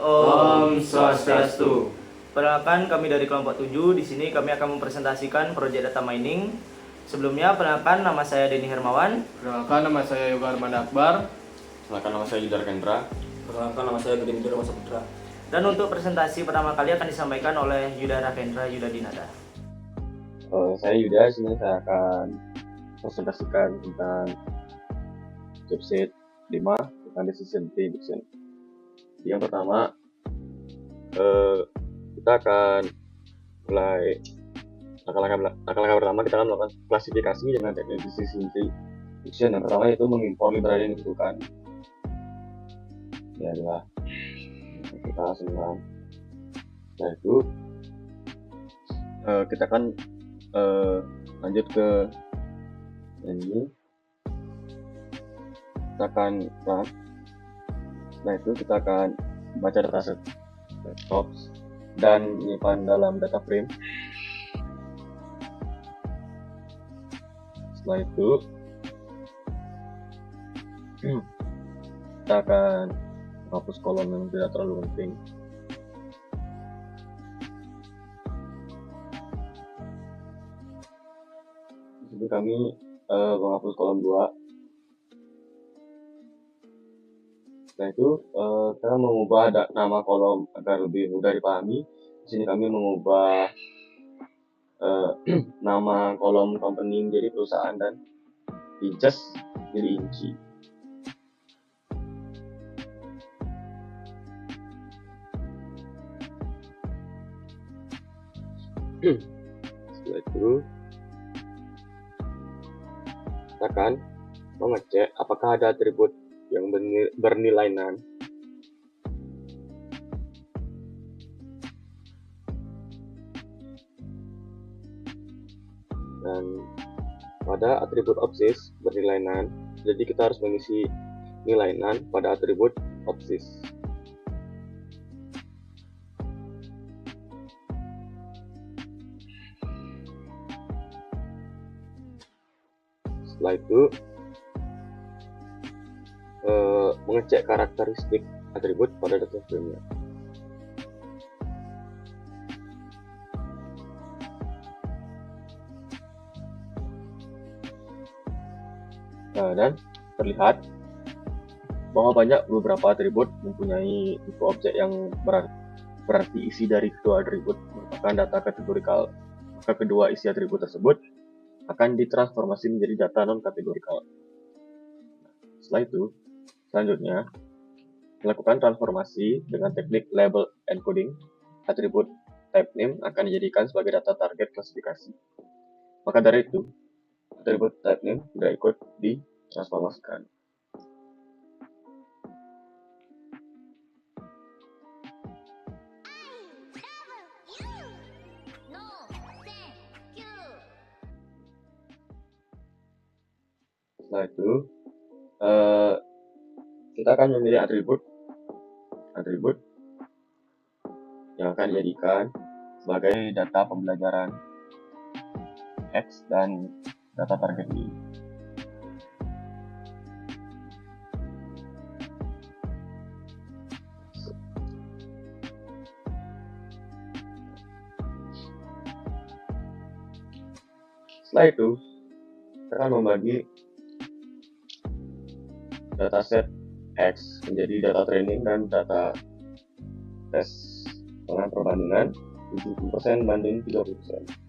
Om Swastiastu. Perkenalkan, kami dari kelompok 7. Di sini kami akan mempresentasikan proyek data mining. Sebelumnya, perkenalkan, nama saya Denny Hermawan. Perkenalkan, nama saya Yoga Armada Akbar. Perkenalkan, nama saya Yudhar Kendra. Perkenalkan, nama saya Gede Midura Saputra. Dan untuk presentasi pertama kali akan disampaikan oleh Yudhara Kendra Yudadinada. Saya Yuda, sini saya akan presentasikan tentang subset 5 tentang decision tree prediction. Yang pertama, kita akan mulai langkah-langkah pertama. Kita akan melakukan klasifikasi dengan teknik decision tree prediction. Yang pertama itu mengimpor library yang dibutuhkan. Ini adalah kita semua. Setelah itu kita akan lanjut ke ini. Kita akan run. Setelah itu kita akan baca dataset tops dan menyimpan dalam data frame. Setelah itu kita akan menghapus kolom yang tidak terlalu penting. Di sini kami menghapus kolom 2. Setelah itu kita mengubah nama kolom agar lebih mudah dipahami. Di sini kami mengubah nama kolom company menjadi perusahaan dan inches jadi inci. Setelah itu kita akan mengecek apakah ada atribut yang bernilai none. Dan pada atribut OBSIS bernilai none, jadi kita harus mengisi nilai none pada atribut OBSIS. Setelah itu mengecek karakteristik atribut pada data frame-nya. Dan terlihat bahwa banyak beberapa atribut mempunyai tipe objek yang berarti isi dari kedua atribut merupakan data kategorikal. Maka kedua isi atribut tersebut akan ditransformasi menjadi data non-kategorikal. Setelah itu, selanjutnya, melakukan transformasi dengan teknik label encoding. Atribut type name akan dijadikan sebagai data target klasifikasi. Maka dari itu, atribut type name sudah ikut ditransformasikan. Setelah itu, kita akan memilih atribut yang akan dijadikan sebagai data pembelajaran X dan data target Y. Setelah itu, kita akan membagi dataset X menjadi data training dan data tes dengan perbandingan 70% banding 30%.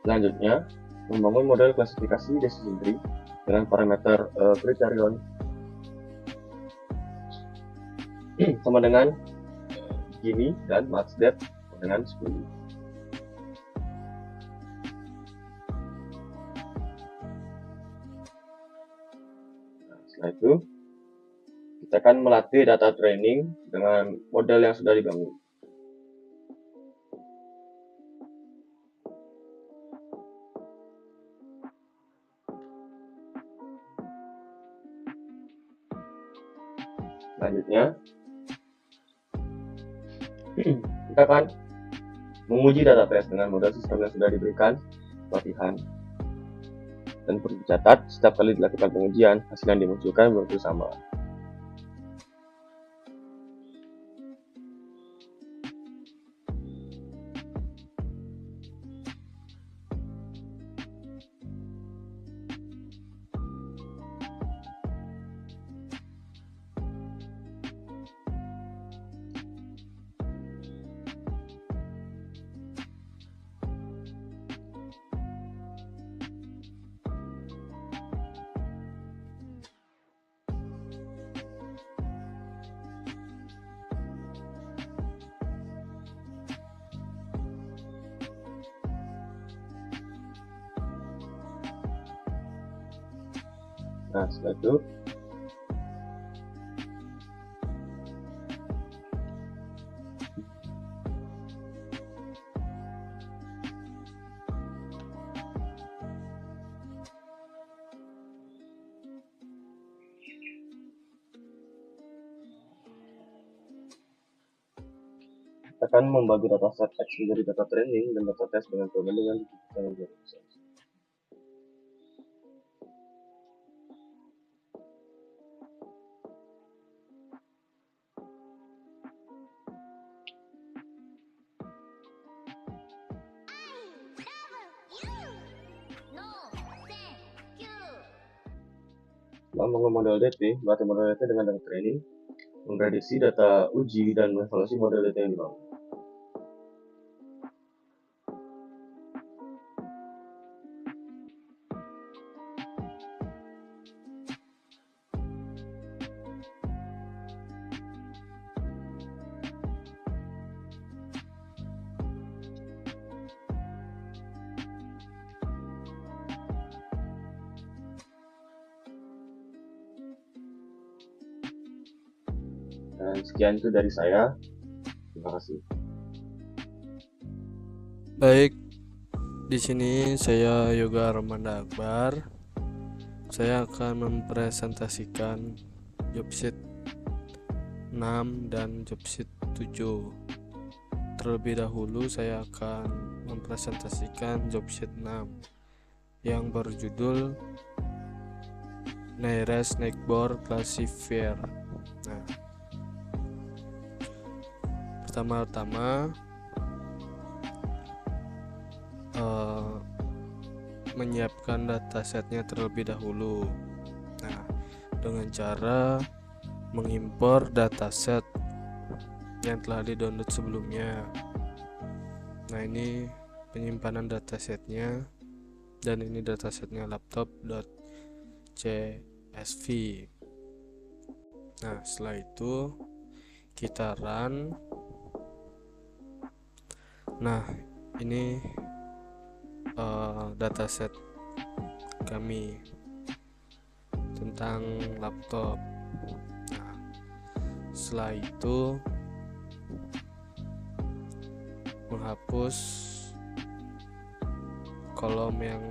Selanjutnya, membangun model klasifikasi decision tree dengan parameter criterion sama dengan Gini dan matchDepth dengan 10. Setelah itu, kita akan melatih data training dengan model yang sudah dibangun. Selanjutnya, kita akan menguji database dengan model sistem yang sudah diberikan pelatihan. Dan perlu dicatat, setiap kali dilakukan pengujian, hasil yang dimunculkan belum tentu sama. Nah, setelah itu kita akan membagi dataset X menjadi data training dan data test dengan perbandingan yang menjadi setelah mengenal model DT, melatih model DT dengan data training, memprediksi data uji, dan mengevaluasi model DT yang dibangun. Dan sekian itu dari saya. Terima kasih. Baik, di sini saya Yoga Armanda Akbar. Saya akan mempresentasikan jobsheet 6 dan jobsheet 7. Terlebih dahulu saya akan mempresentasikan jobsheet 6 yang berjudul Nearest Neighbor Classifier. Nah, pertama-tama menyiapkan datasetnya terlebih dahulu. Nah, dengan cara mengimpor dataset yang telah di-download sebelumnya. Nah, ini penyimpanan datasetnya, dan ini datasetnya laptop.csv. Nah, setelah itu kita run. Nah, ini dataset kami tentang laptop. Nah, setelah itu menghapus kolom yang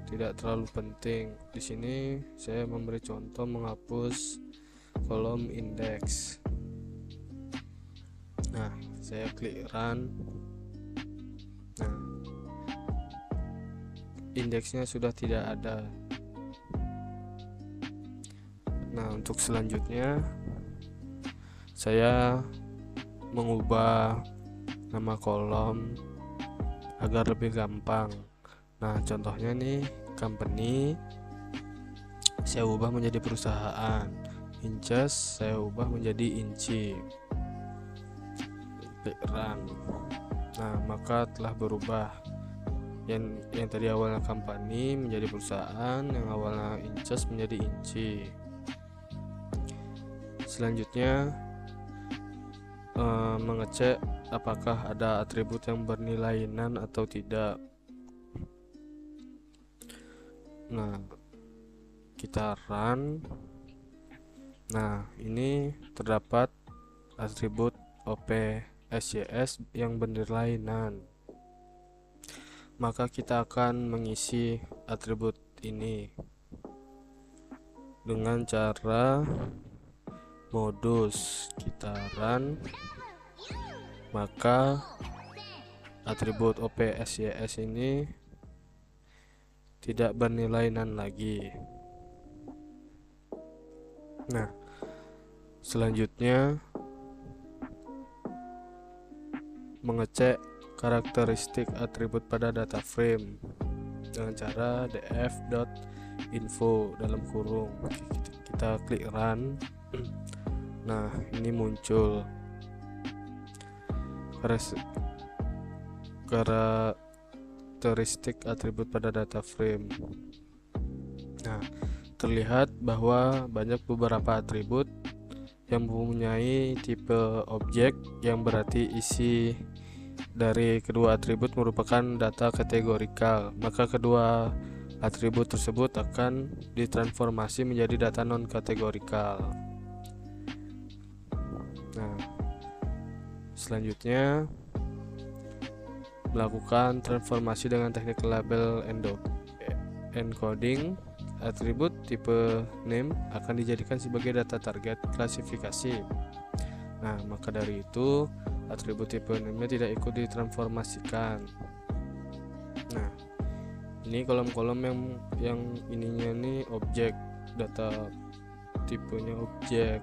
tidak terlalu penting. Di sini saya memberi contoh menghapus kolom indeks. Nah, saya klik run. Nah, indeksnya sudah tidak ada. Nah, untuk selanjutnya saya mengubah nama kolom agar lebih gampang. Nah, contohnya nih, company saya ubah menjadi perusahaan, inches saya ubah menjadi inci. Klik run. Nah, maka telah berubah. Yang tadi awalnya company menjadi perusahaan, yang awalnya inches menjadi inci. Selanjutnya mengecek apakah ada atribut yang bernilai none atau tidak. Nah, kita run. Nah, ini terdapat atribut OP/SJS yang bernilai none. Maka kita akan mengisi atribut ini dengan cara modus gitaran, maka atribut OPSYS ini tidak bernilai none lagi. Nah, selanjutnya mengecek karakteristik atribut pada data frame dengan cara df.info dalam kurung. Kita klik run. Nah, ini muncul karakteristik atribut pada data frame. Nah, terlihat bahwa banyak beberapa atribut yang mempunyai tipe objek, yang berarti isi dari kedua atribut merupakan data kategorikal, maka kedua atribut tersebut akan ditransformasi menjadi data non kategorikal. Nah, selanjutnya melakukan transformasi dengan teknik label encoding. Atribut tipe name akan dijadikan sebagai data target klasifikasi. Nah, maka dari itu atribut tipe name-nya tidak ikut ditransformasikan. Nah, ini kolom-kolom yang ininya nih objek, data tipenya objek.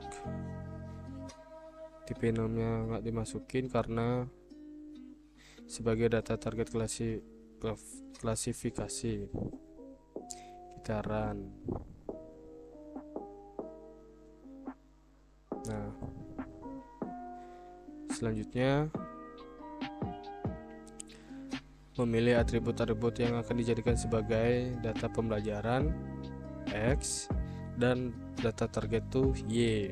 Tipe name-nya nggak dimasukin karena sebagai data target klasifikasi. Kita run. Nah, selanjutnya memilih atribut-atribut yang akan dijadikan sebagai data pembelajaran X dan data target itu Y.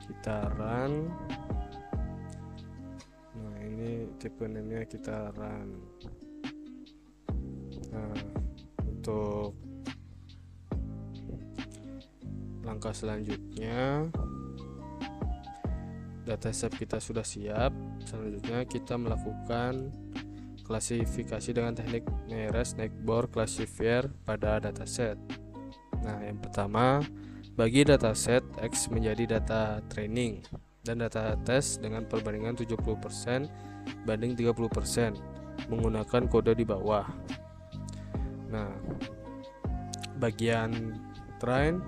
Kita run. Nah, ini tipe name-nya kita run. Nah, untuk langkah selanjutnya, dataset kita sudah siap. Selanjutnya kita melakukan klasifikasi dengan teknik nearest neighbor classifier pada dataset. Nah, yang pertama, bagi dataset X menjadi data training dan data tes dengan perbandingan 70% banding 30% menggunakan kode di bawah. Nah, bagian train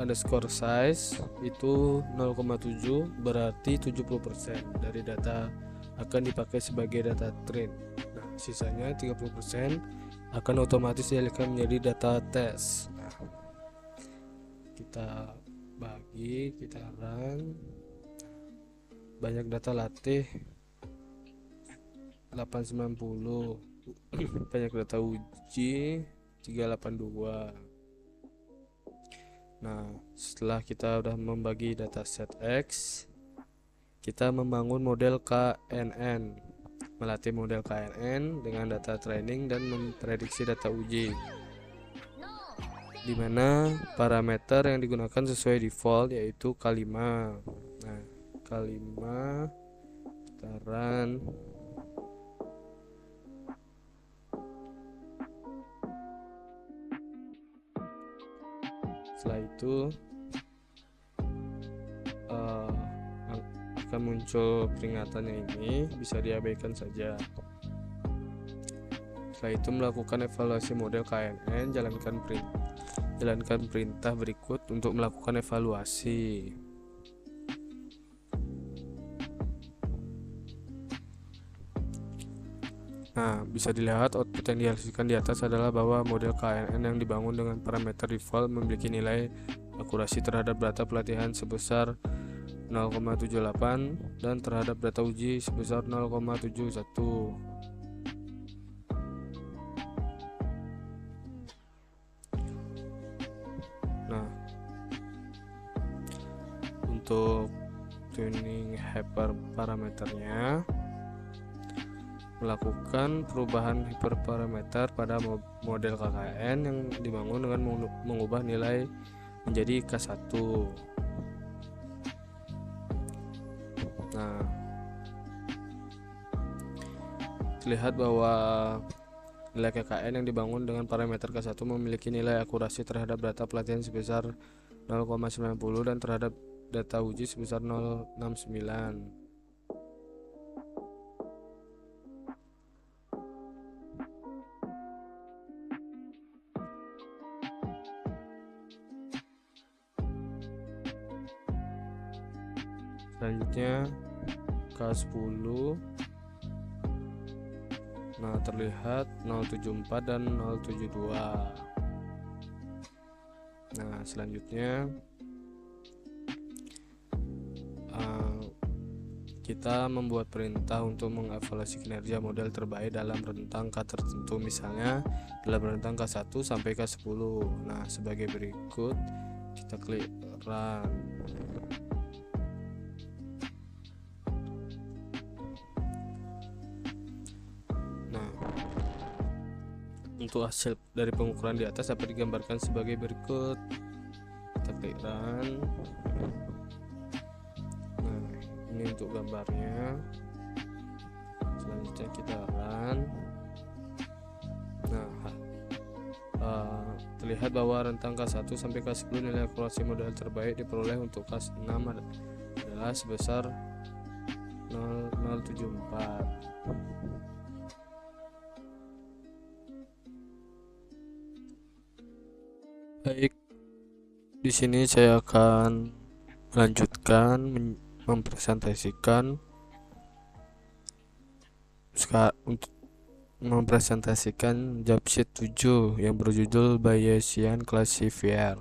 underscore size itu 0,7 berarti 70% dari data akan dipakai sebagai data train. Nah, sisanya 30% akan otomatis dialihkan menjadi data tes. Nah, kita bagi, kita run. Banyak data latih 890, banyak data uji 382. Nah, setelah kita udah membagi dataset X, kita membangun model KNN, melatih model KNN dengan data training dan memprediksi data uji, di mana parameter yang digunakan sesuai default yaitu K5. Nah, K5 kita run. Setelah itu akan muncul peringatannya, ini bisa diabaikan saja. Setelah itu melakukan evaluasi model KNN, jalankan perintah berikut untuk melakukan evaluasi. Nah, bisa dilihat output yang dihasilkan di atas adalah bahwa model KNN yang dibangun dengan parameter default memiliki nilai akurasi terhadap data pelatihan sebesar 0,78 dan terhadap data uji sebesar 0,71. Nah, untuk tuning hyperparameternya, melakukan perubahan hyperparameter pada model KKN yang dibangun dengan mengubah nilai menjadi K1. Nah, terlihat bahwa Nilai KKN yang dibangun dengan parameter K1 memiliki nilai akurasi terhadap data pelatihan sebesar 0,90 dan terhadap data uji sebesar 0,69. Selanjutnya K10. Nah, terlihat 074 dan 072. Nah, selanjutnya kita membuat perintah untuk mengevaluasi kinerja model terbaik dalam rentang K tertentu, misalnya dalam rentang K1 sampai K10. Nah, sebagai berikut, kita klik run. Nah, untuk hasil dari pengukuran di atas dapat digambarkan sebagai berikut. Kita klik run. Nah, ini untuk gambarnya. Selanjutnya kita run. Nah, terlihat bahwa rentang K1 sampai K10 nilai akurasi model terbaik diperoleh untuk K6 adalah sebesar 0,074. Baik, di sini saya akan melanjutkan mempresentasikan untuk mempresentasikan job sheet 7 yang berjudul Bayesian Classifier.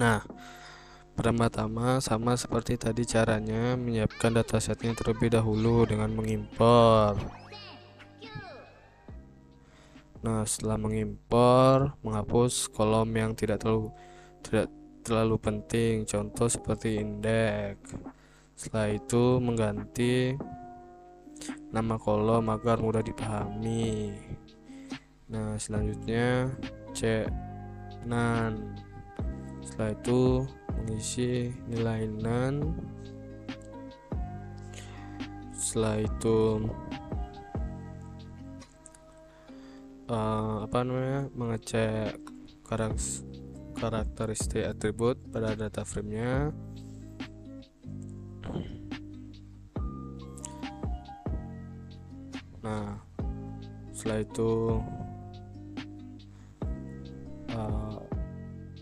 Nah, pertama-tama sama seperti tadi caranya menyiapkan datasetnya terlebih dahulu dengan mengimpor. Nah, setelah mengimpor, menghapus kolom yang tidak terlalu penting, contoh seperti indeks. Setelah itu mengganti nama kolom agar mudah dipahami. Nah, selanjutnya cek none. Setelah itu mengisi nilai none. Setelah itu mengecek karakteristik atribut pada data frame-nya. Nah, setelah itu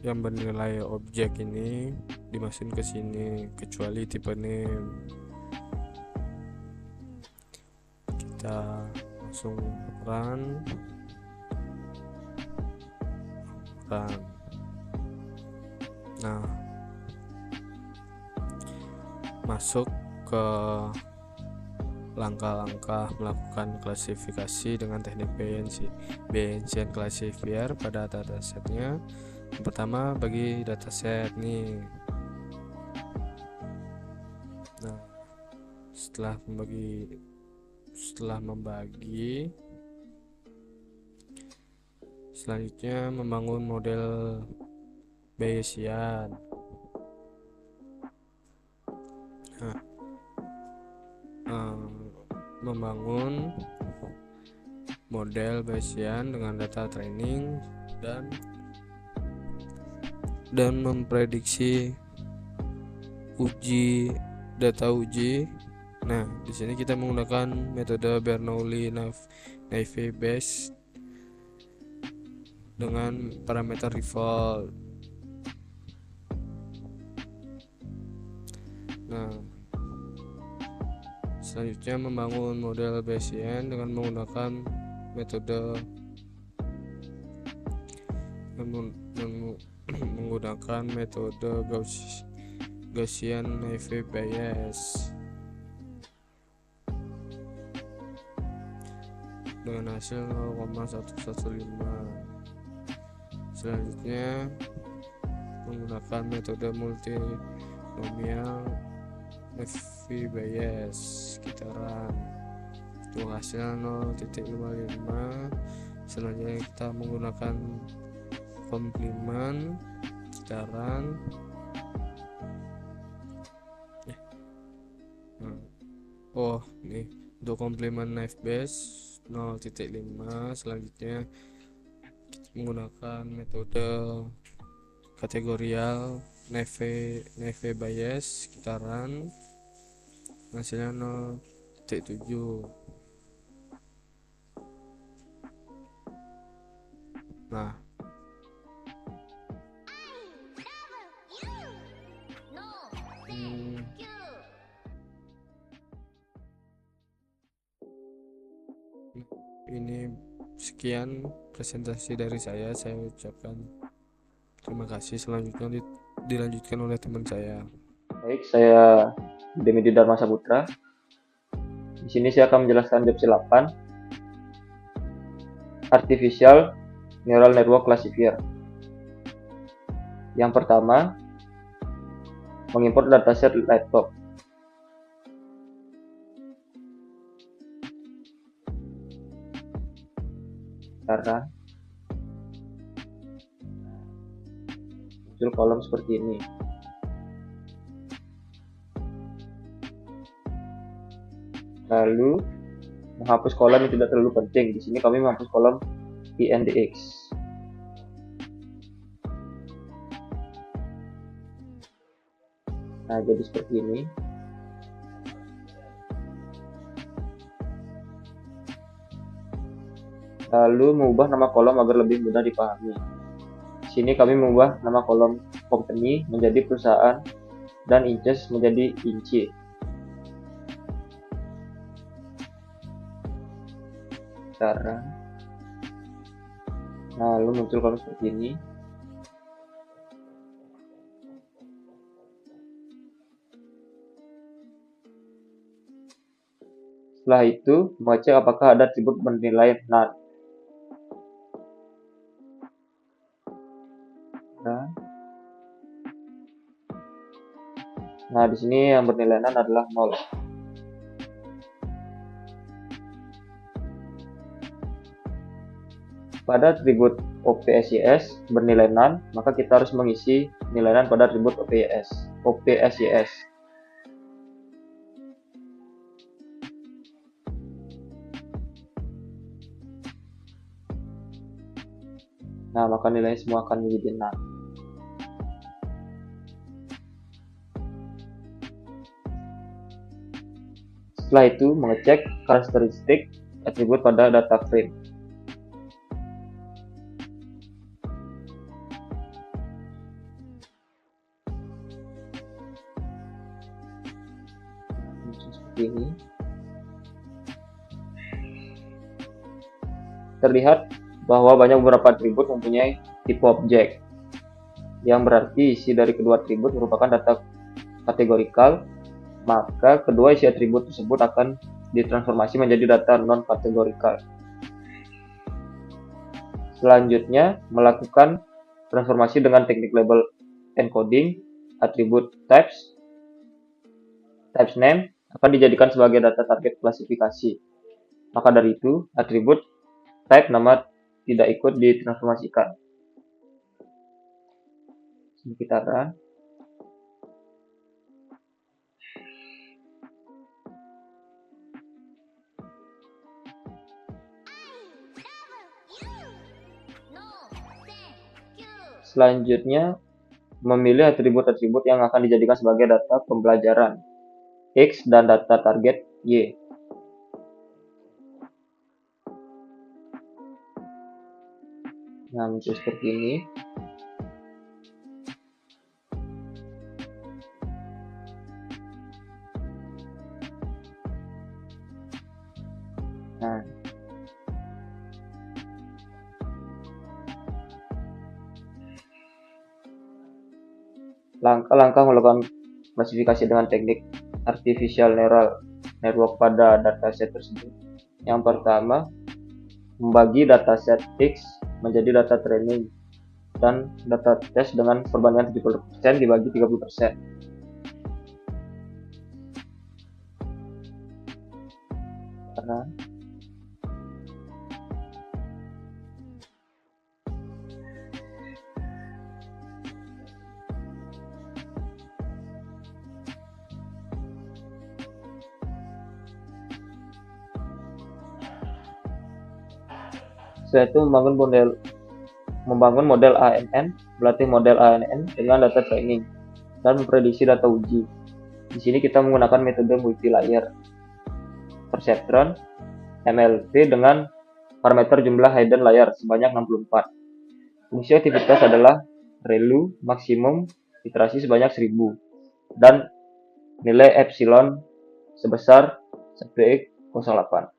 yang bernilai objek ini dimasukin ke sini kecuali tipe name. Kita langsung run. Nah, masuk ke langkah-langkah melakukan klasifikasi dengan teknik Bayesian Classifier pada datasetnya. Yang pertama, bagi dataset nih. Nah, setelah membagi, selanjutnya membangun model Bayesian. Membangun model Bayesian dengan data training dan memprediksi data uji. Nah, di sini kita menggunakan metode Bernoulli-Naive Bayes dengan parameter default. Nah, selanjutnya membangun model Bayesian dengan menggunakan metode Gaussian-Naive Bayes dengan hasil 0,115. Selanjutnya menggunakan metode multinomial Naive Bayes, kita run untuk hasil 0,55. Selanjutnya kita menggunakan komplement, kita run. Oh, nih untuk komplement Naive Bayes 0.5. Selanjutnya kita menggunakan metode kategorial Naive Bayes, kita run, hasilnya 0.7. Nah, ini sekian presentasi dari saya ucapkan terima kasih. Selanjutnya dilanjutkan oleh teman saya. Baik, saya Demi Dharma Saputra. Di sini saya akan menjelaskan job 8, Artificial Neural Network Classifier. Yang pertama, mengimport dataset laptop. Karena muncul kolom seperti ini. Lalu menghapus kolom yang tidak terlalu penting. Di sini kami menghapus kolom INDX. Nah, jadi seperti ini. Lalu mengubah nama kolom agar lebih mudah dipahami. Di sini kami mengubah nama kolom company menjadi perusahaan dan inches menjadi inci. Sekarang, lalu muncul kolom seperti ini. Setelah itu, mengecek apakah ada atribut bernilai none. Nah, di sini yang bernilai none adalah 0. Pada atribut OPSYS bernilai none, maka kita harus mengisi nilai none pada atribut OPSYS. Nah, maka nilainya semua akan menjadi none. Setelah itu, mengecek karakteristik atribut pada data frame. Seperti ini. Terlihat bahwa banyak beberapa atribut mempunyai tipe objek, yang berarti isi dari kedua atribut merupakan data kategorikal, maka kedua isi atribut tersebut akan ditransformasi menjadi data non-kategorikal. Selanjutnya, melakukan transformasi dengan teknik label encoding, atribut types name akan dijadikan sebagai data target klasifikasi. Maka dari itu, atribut type nama tidak ikut ditransformasikan. Kita run. Selanjutnya, memilih atribut-atribut yang akan dijadikan sebagai data pembelajaran X dan data target Y. Nah, muncul seperti ini. Nah, langkah-langkah melakukan klasifikasi dengan teknik artificial neural network pada dataset tersebut. Yang pertama, membagi dataset X menjadi data training dan data test dengan perbandingan 70% dibagi 30%. Karena Setelah itu membangun model ANN, melatih model ANN dengan data training, dan memprediksi data uji. Di sini kita menggunakan metode multi-layer perceptron MLP dengan parameter jumlah hidden layer sebanyak 64. Fungsi aktivitas adalah ReLU maksimum iterasi sebanyak 1000 dan nilai epsilon sebesar 1x08.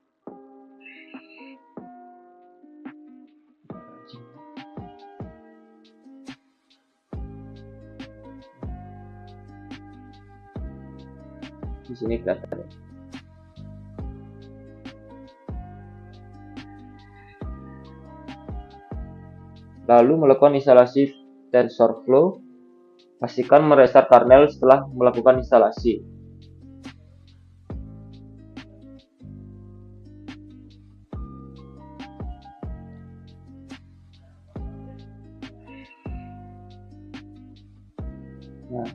Di sini kelihatan. Lalu melakukan instalasi TensorFlow. Pastikan merestart kernel setelah melakukan instalasi. Nah,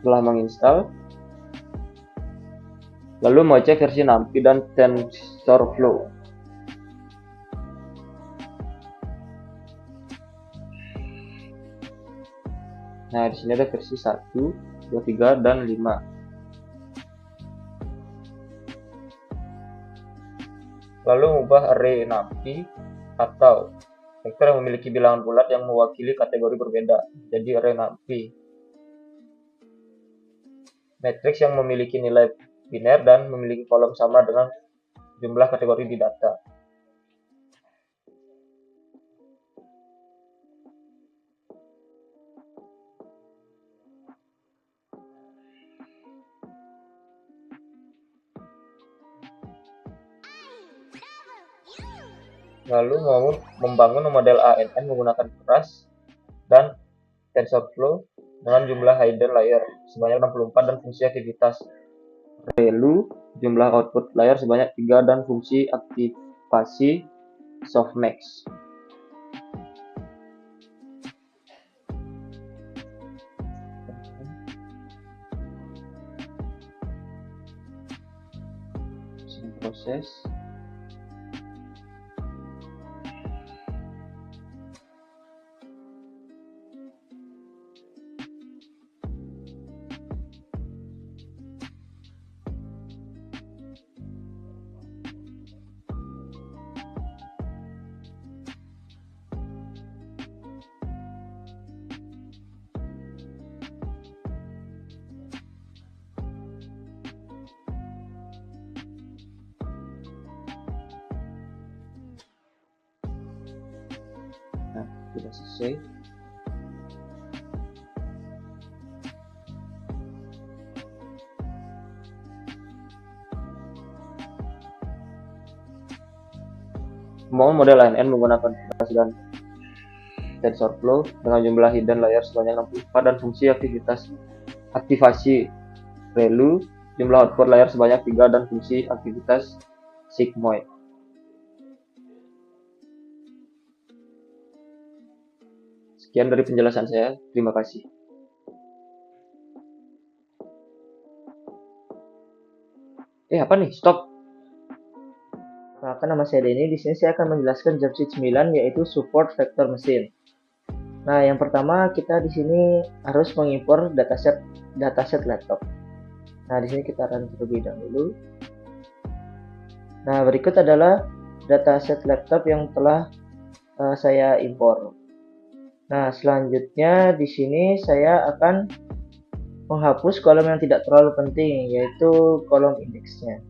setelah menginstal, lalu mau cek versi NumPy dan TensorFlow. Nah, di sini ada versi 1, 2, 3, dan 5. Lalu mengubah array NumPy atau vektor yang memiliki bilangan bulat yang mewakili kategori berbeda jadi array NumPy. Matriks yang memiliki nilai biner dan memiliki kolom sama dengan jumlah kategori di data. Lalu mau membangun model ANN menggunakan keras dan TensorFlow dengan jumlah hidden layer sebanyak 64 dan fungsi aktivitas ReLU, jumlah output layer sebanyak 3 dan fungsi aktivasi softmax. Proses. Nah, sudah selesai. Membangun model ANN menggunakan keras dan TensorFlow dengan jumlah hidden layer sebanyak 64 dan fungsi aktivasi ReLU, jumlah output layer sebanyak 3 dan fungsi aktivitas sigmoid. Sekian dari penjelasan saya. Terima kasih. Apa nih? Stop. Perkenalkan, nama saya Denny. Di sini saya akan menjelaskan job sheet 9 yaitu support vector machine. Nah, yang pertama kita di sini harus mengimpor dataset laptop. Nah, di sini kita run terlebih dahulu. Nah, berikut adalah dataset laptop yang telah saya impor. Nah, selanjutnya di sini saya akan menghapus kolom yang tidak terlalu penting, yaitu kolom indeksnya.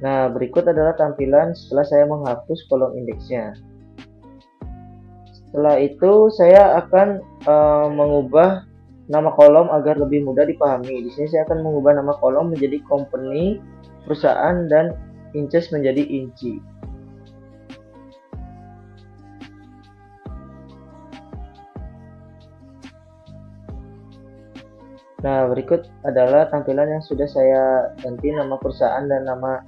Nah, berikut adalah tampilan setelah saya menghapus kolom indeksnya. Setelah itu saya akan mengubah nama kolom agar lebih mudah dipahami. Di sini saya akan mengubah nama kolom menjadi company, perusahaan, dan inches menjadi inci. Nah, berikut adalah tampilan yang sudah saya ganti nama perusahaan dan nama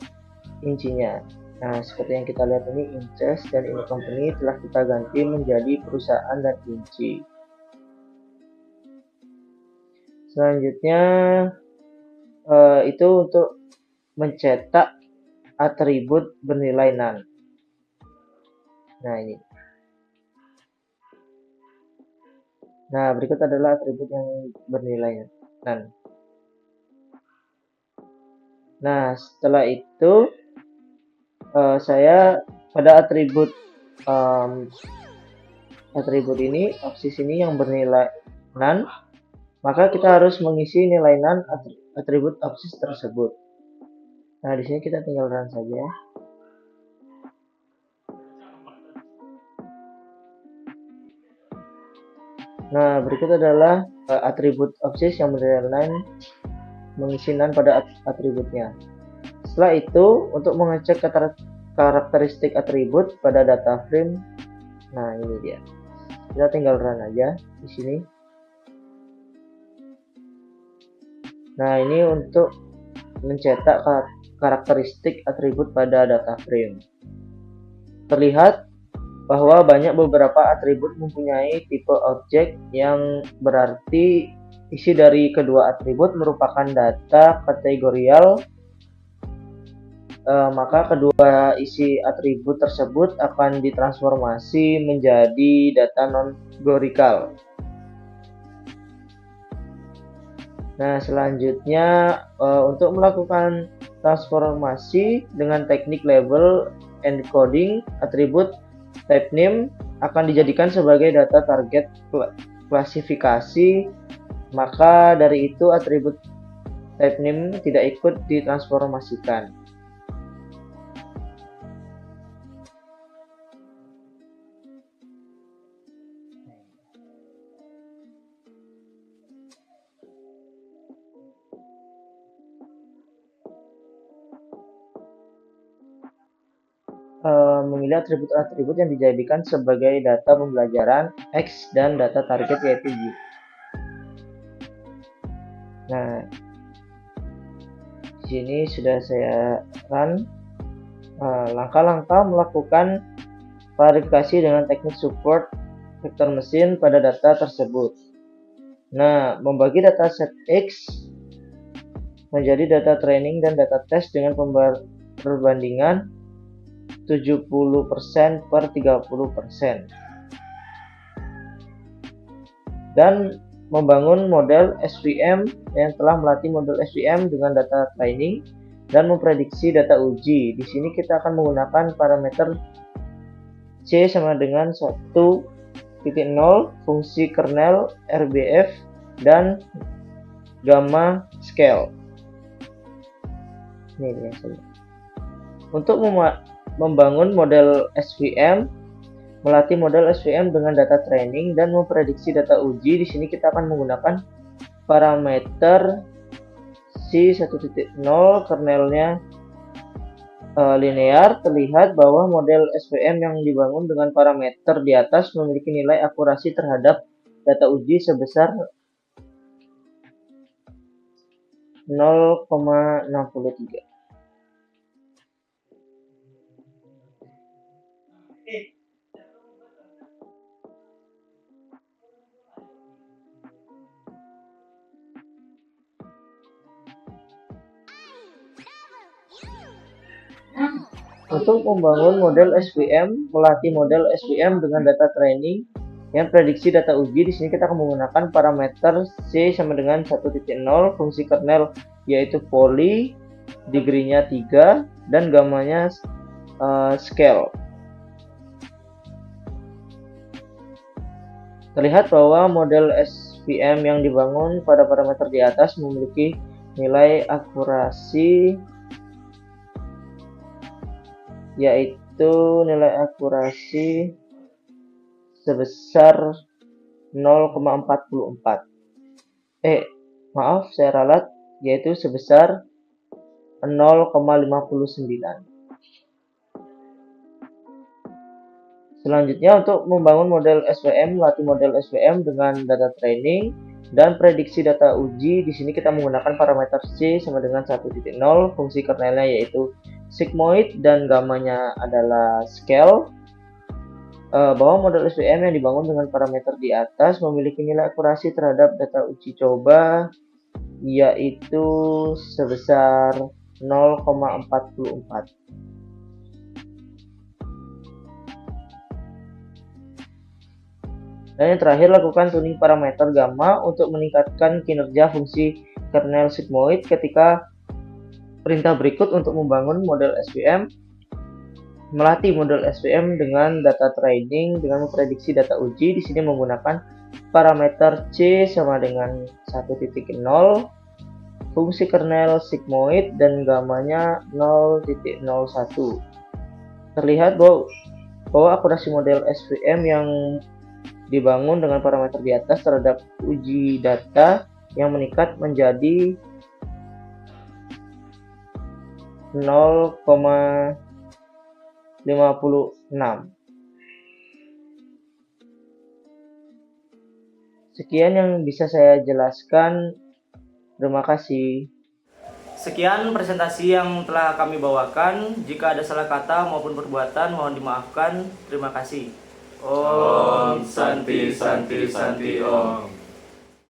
incinya. Nah, seperti yang kita lihat ini inches dan ini company telah kita ganti menjadi perusahaan dan inci. Selanjutnya itu untuk mencetak atribut bernilai none. Nah, ini. Nah, berikut adalah atribut yang bernilai none. Nah, setelah itu saya pada atribut ini, absis ini yang bernilai none, maka kita harus mengisi nilai none atribut absis tersebut. Nah, di sini kita tinggal run saja. Nah, berikut adalah atribut absis yang bernilai none, mengisi none pada atributnya. Setelah itu, untuk mengecek karakteristik atribut pada data frame, nah ini dia. Kita tinggal run aja di sini. Nah, ini untuk mencetak karakteristik atribut pada data frame. Terlihat bahwa beberapa atribut mempunyai tipe objek yang berarti isi dari kedua atribut merupakan data kategorial. Maka kedua isi atribut tersebut akan ditransformasi menjadi data non-gorikal. Nah, selanjutnya untuk melakukan transformasi dengan teknik label encoding, atribut type name akan dijadikan sebagai data target klasifikasi. Maka dari itu atribut type name tidak ikut ditransformasikan. Memilih atribut-atribut yang dijadikan sebagai data pembelajaran X dan data target yaitu Y. Nah, di sini sudah saya run. Langkah-langkah melakukan klarifikasi dengan teknik support vektor mesin pada data tersebut. Nah, membagi dataset X menjadi data training dan data test dengan perbandingan 70% per 30%. Dan membangun model SVM yang telah melatih model SVM dengan data training dan memprediksi data uji. Di sini kita akan menggunakan parameter C sama dengan 1.0, fungsi kernel, RBF, dan gamma scale. Ini biasanya. Untuk membangun model SVM, melatih model SVM dengan data training dan memprediksi data uji. Di sini kita akan menggunakan parameter C1.0, kernelnya linear. Terlihat bahwa model SVM yang dibangun dengan parameter di atas memiliki nilai akurasi terhadap data uji sebesar 0,63. Untuk membangun model SVM, melatih model SVM dengan data training yang prediksi data uji. Di sini kita akan menggunakan parameter C sama dengan 1.0, fungsi kernel yaitu poly, degree-nya 3, dan gamanya scale. Terlihat bahwa model SVM yang dibangun pada parameter di atas memiliki nilai akurasi yaitu nilai akurasi sebesar 0,44. Maaf, saya ralat, yaitu sebesar 0,59. Selanjutnya, untuk membangun model SVM, melatih model SVM dengan data training dan prediksi data uji. Di sini kita menggunakan parameter C sama dengan 1.0, fungsi kernelnya yaitu sigmoid dan gamanya adalah scale, bahwa model SVM yang dibangun dengan parameter di atas memiliki nilai akurasi terhadap data uji coba yaitu sebesar 0,44. Dan yang terakhir, lakukan tuning parameter gamma untuk meningkatkan kinerja fungsi kernel sigmoid ketika perintah berikut untuk membangun model SVM. Melatih model SVM dengan data training dengan memprediksi data uji. Di sini menggunakan parameter C sama dengan 1.0, fungsi kernel sigmoid dan gamanya 0.01. Terlihat bahwa akurasi model SVM yang dibangun dengan parameter di atas terhadap uji data yang meningkat menjadi 0,56. Sekian yang bisa saya jelaskan. Terima kasih. Sekian presentasi yang telah kami bawakan. Jika ada salah kata maupun perbuatan mohon dimaafkan. Terima kasih. Om Santi Santi Santi Om.